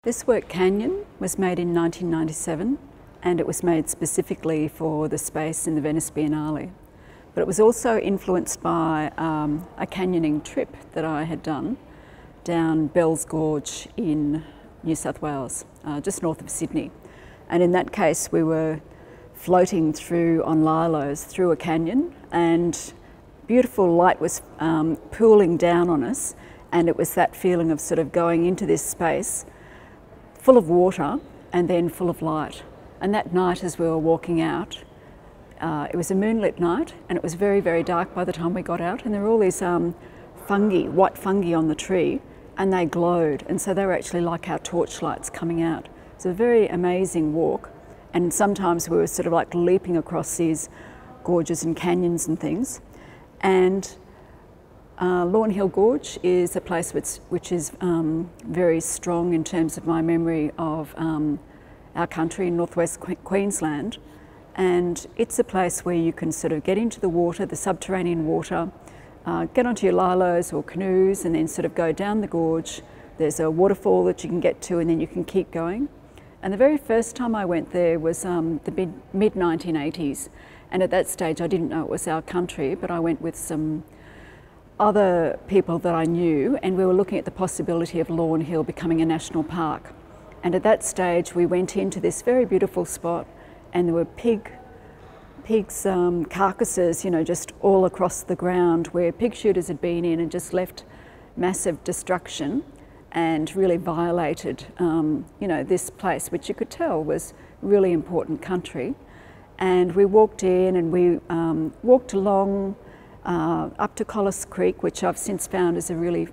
This work, Canyon, was made in 1997 and it was made specifically for the space in the Venice Biennale. But it was also influenced by a canyoning trip that I had done down Bell's Gorge in New South Wales, just north of Sydney. And in that case we were floating through on lilos through a canyon, and beautiful light was pooling down on us, and it was that feeling of sort of going into this space full of water and then full of light. And that night as we were walking out, it was a moonlit night and it was very, very dark by the time we got out, and there were all these fungi, white fungi on the tree, and they glowed, and so they were actually like our torchlights coming out. It's a very amazing walk, and sometimes we were sort of like leaping across these gorges and canyons and things. And Lauryn Hill Gorge is a place which is very strong in terms of my memory of our country in northwest Queensland, and it's a place where you can sort of get into the water, the subterranean water, get onto your lilos or canoes and then sort of go down the gorge. There's a waterfall that you can get to and then you can keep going. And the very first time I went there was the mid-1980s, and at that stage I didn't know it was our country, but I went with some other people that I knew, and we were looking at the possibility of Lauryn Hill becoming a national park. And at that stage we went into this very beautiful spot, and there were pigs' carcasses, you know, just all across the ground where pig shooters had been in and just left massive destruction and really violated, you know, this place, which you could tell was really important country. And we walked in and we walked along up to Collis Creek, which I've since found is a really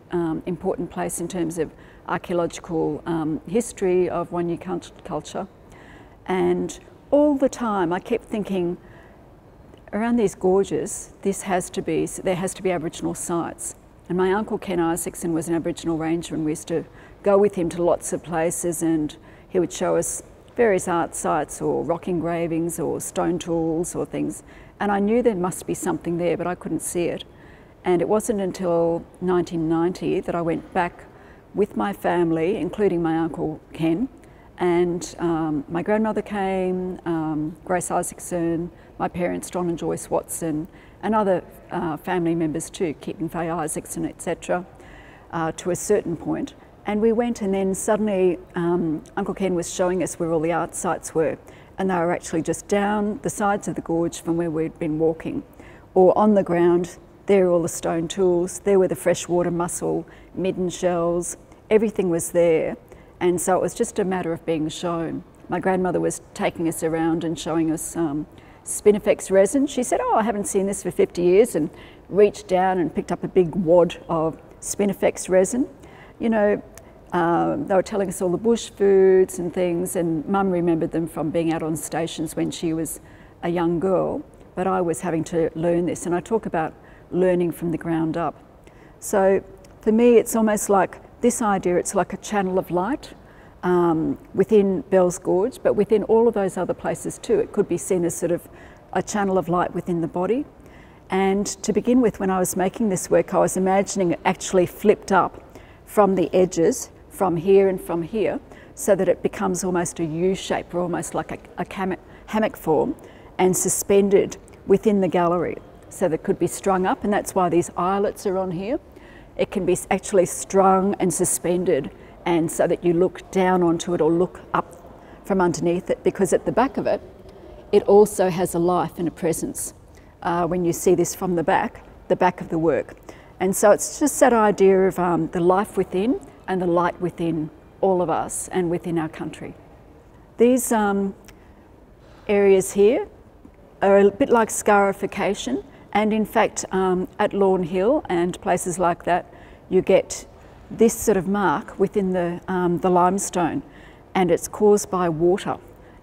important place in terms of archaeological history of Wanyee culture. And all the time I kept thinking, around these gorges, there has to be Aboriginal sites. And my uncle Ken Isaacson was an Aboriginal ranger, and we used to go with him to lots of places, and he would show us various art sites or rock engravings or stone tools or things. And I knew there must be something there, but I couldn't see it. And it wasn't until 1990 that I went back with my family, including my uncle Ken, and my grandmother came, Grace Isaacson, my parents, John and Joyce Watson, and other family members too, Kit and Faye Isaacson, etc., to a certain point. And we went, and then suddenly Uncle Ken was showing us where all the art sites were, and they were actually just down the sides of the gorge from where we'd been walking, or on the ground. There were all the stone tools, there were the freshwater mussel, midden shells, everything was there. And so it was just a matter of being shown. My grandmother was taking us around and showing us Spinifex resin. She said, "Oh, I haven't seen this for 50 years, and reached down and picked up a big wad of Spinifex resin. You know, they were telling us all the bush foods and things, and Mum remembered them from being out on stations when she was a young girl, but I was having to learn this, and I talk about learning from the ground up. So for me, it's almost like this idea, it's like a channel of light within Bell's Gorge, but within all of those other places too. It could be seen as sort of a channel of light within the body. And to begin with, when I was making this work, I was imagining it actually flipped up from the edges, from here and from here, so that it becomes almost a U shape, or almost like a hammock form, and suspended within the gallery. So that it could be strung up, and that's why these eyelets are on here. It can be actually strung and suspended, and so that you look down onto it or look up from underneath it, because at the back of it, it also has a life and a presence. When you see this from the back of the work. And so it's just that idea of the life within and the light within all of us and within our country. These areas here are a bit like scarification. And in fact, at Lauryn Hill and places like that, you get this sort of mark within the limestone, and it's caused by water.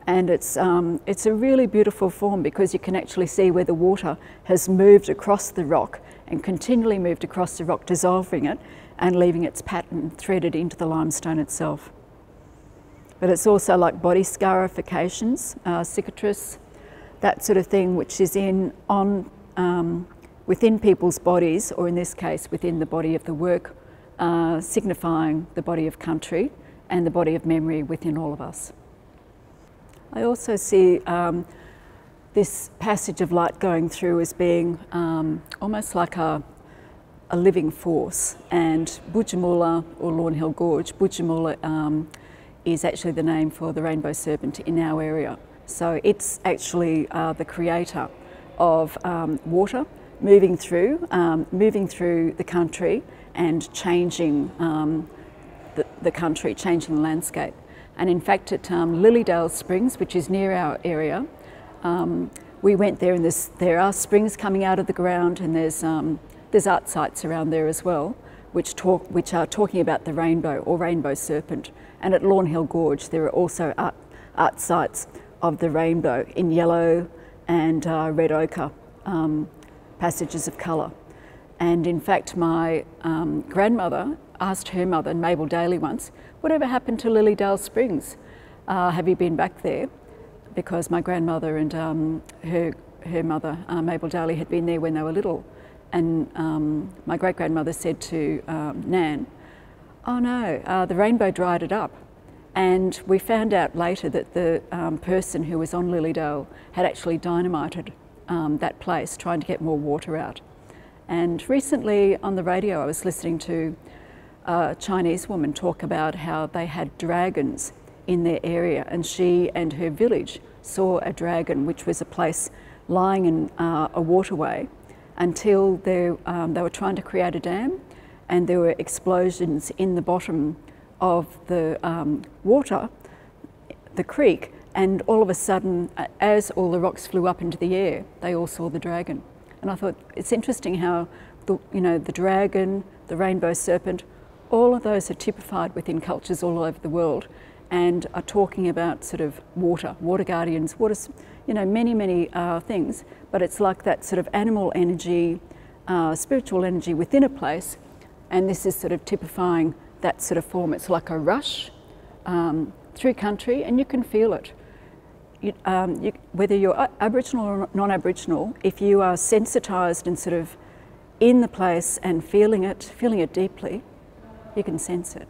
And it's a really beautiful form, because you can actually see where the water has moved across the rock and continually moved across the rock, dissolving it and leaving its pattern threaded into the limestone itself. But it's also like body scarifications, cicatrice, that sort of thing, which is within people's bodies, or in this case within the body of the work, signifying the body of country and the body of memory within all of us. I also see this passage of light going through as being almost like a living force, and Bujamula, or Lauryn Gorge, Bujamula is actually the name for the rainbow serpent in our area. So it's actually the creator of water moving through the country and changing the country, changing the landscape. And in fact at Lilydale Springs, which is near our area, we went there, and there are springs coming out of the ground, and there's art sites around there as well, which are talking about the rainbow or rainbow serpent. And at Lauryn Gorge, there are also art sites of the rainbow in yellow and red ochre passages of colour. And in fact, my grandmother asked her mother, Mabel Daly, once, whatever happened to Lilydale Springs? Have you been back there? Because my grandmother and her mother, Mabel Daly, had been there when they were little. And my great-grandmother said to Nan, oh no, the rainbow dried it up. And we found out later that the person who was on Lilydale had actually dynamited that place, trying to get more water out. And recently on the radio I was listening to a Chinese woman talk about how they had dragons in their area, and she and her village saw a dragon, which was a place lying in a waterway, until they were trying to create a dam, and there were explosions in the bottom of the water, the creek, and all of a sudden, as all the rocks flew up into the air, they all saw the dragon. And I thought it's interesting how the dragon, the rainbow serpent, all of those are typified within cultures all over the world, and are talking about sort of water guardians, many things. But it's like that sort of animal energy, spiritual energy within a place, and this is sort of typifying that sort of form. It's like a rush through country, and you can feel it. Whether you're Aboriginal or non-Aboriginal, if you are sensitised and sort of in the place and feeling it deeply, you can sense it.